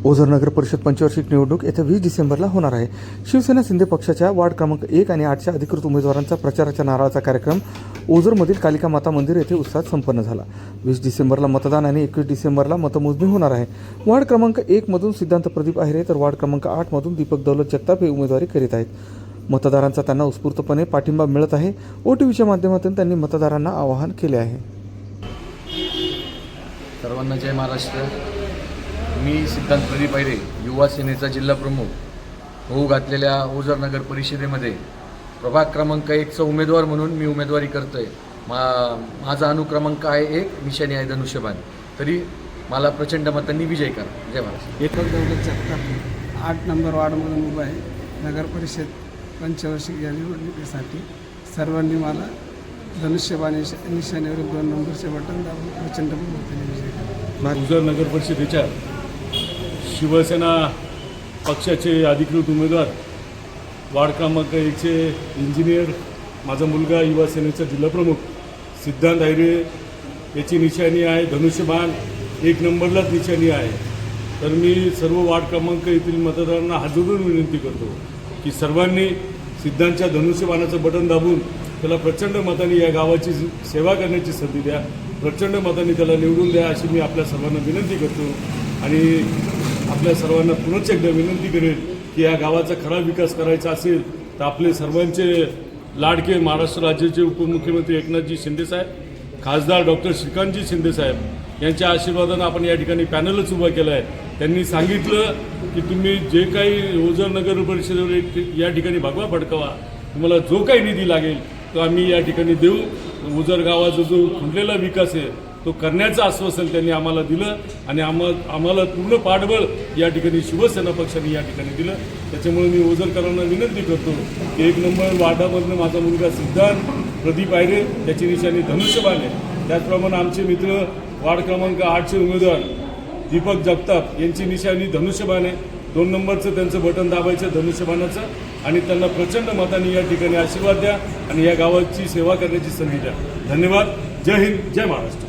ओझर नगर परिषद पंचवार्षिक निवडणूक येत्या 20 डिसेंबरला होणार आहे। शिवसेना शिंदे पक्षाच्या वार्ड क्रमांक 1 आणि 8च्या अधिकृत उमेदवारांचा प्रचाराच्या नारळाचा कार्यक्रम ओझरमधील कालिका माता मंदिर येथे उत्साहात संपन्न झाला। 20 डिसेंबरला मतदान आणि 21 डिसेंबरला मतमोजणी होणार आहे। वार्ड क्रमांक 1 मधून सिद्धांत प्रदीप आहेरे तर वार्ड क्रमांक 8 मधून दीपक दौलत जगताप हे उमेदवारी करीत आहेत। मतदारांचा त्यांना उत्स्फूर्तपणे पाठिंबा मिळत आहे। ओटीव्हीच्या माध्यमातून त्यांनी मतदारांना आवाहन केले आहे। सर्वांना जय महाराष्ट्र। मी सिद्धांत प्रदीप आहेरे, युवा सेनेचा जिल्हा प्रमुख होऊ घातलेल्या ओझर नगर परिषदेमध्ये प्रभाग क्रमांक 1चा उमेदवार म्हणून मी उमेदवारी करतोय। माझा अनुक्रमांक आहे 1, निशाणी आहे धनुष्यबाण। तरी मला प्रचंड मतांनी विजय करा। जय महाराष्ट्र। दीपक दौलत जगताप 8 नंबर वार्डमधून उभा आहे। नगर परिषद पंचवार्षिक या निवडणुकीसाठी सर्वांनी मला धनुष्यबाण निशाणीवर 2 नंबरचे बटन दाबून प्रचंड मतांनी विजय करा। ओझर नगर परिषदेच्या शिवसेना पक्षाचे अधिकृत उमेदवार वार्ड क्रमांक 1चे इंजिनियर, माझा मुलगा युवा सेनेचा जिल्हाप्रमुख सिद्धांत आहेरे याची निशाणी आहे धनुष्यबाण, 1 नंबरलाच निशाणी आहे। तर मी सर्व वार्ड क्रमांक येथील मतदारांना हात जोडून विनंती करतो की सर्वांनी सिद्धांतच्या धनुष्यबाणाचं बटन दाबून त्याला प्रचंड मतांनी या गावाची सेवा करण्याची संधी द्या, प्रचंड मतांनी त्याला निवडून द्या अशी मी आपल्या सर्वांना विनंती करतो। आणि आपल्या सर्वांना पुनश्च एकदा विनंती करेल की या गावाचा खरा विकास करायचा असेल तर आपले सर्वांचे लाडके महाराष्ट्र राज्याचे उपमुख्यमंत्री एकनाथजी शिंदेसाहेब, खासदार डॉक्टर श्रीकांतजी शिंदेसाहेब यांच्या आशीर्वादानं आपण या ठिकाणी पॅनलच उभा केला आहे। त्यांनी सांगितलं की तुम्ही जे काही ओझर नगर परिषदेवर या ठिकाणी भगवा फडकवा, तुम्हाला जो काही निधी लागेल तो आम्ही या ठिकाणी देऊ। ओझर गावाचा जो खुंटलेला विकास आहे तो करण्याचं आश्वासन त्यांनी आम्हाला दिलं आणि आम्हाला पूर्ण पाठबळ या ठिकाणी शिवसेना पक्षाने या ठिकाणी दिलं। त्याच्यामुळे मी ओझरकरांना विनंती करतो की 1 नंबर वार्डामधनं माझा मुलगा सिद्धांत प्रदीप आहेरे त्याची निशाणी धनुष्यबाण आहे। त्याचप्रमाणे आमचे मित्र वार्ड क्रमांक 8चे उमेदवार दीपक जगताप यांची निशाणी धनुष्यबाण आहे। 2 नंबरचं त्यांचं बटन दाबायचं धनुष्यबाणाचं आणि त्यांना प्रचंड मतांनी या ठिकाणी आशीर्वाद द्या आणि या गावाची सेवा करण्याची संधी द्या। धन्यवाद। जय हिंद, जय महाराष्ट्र।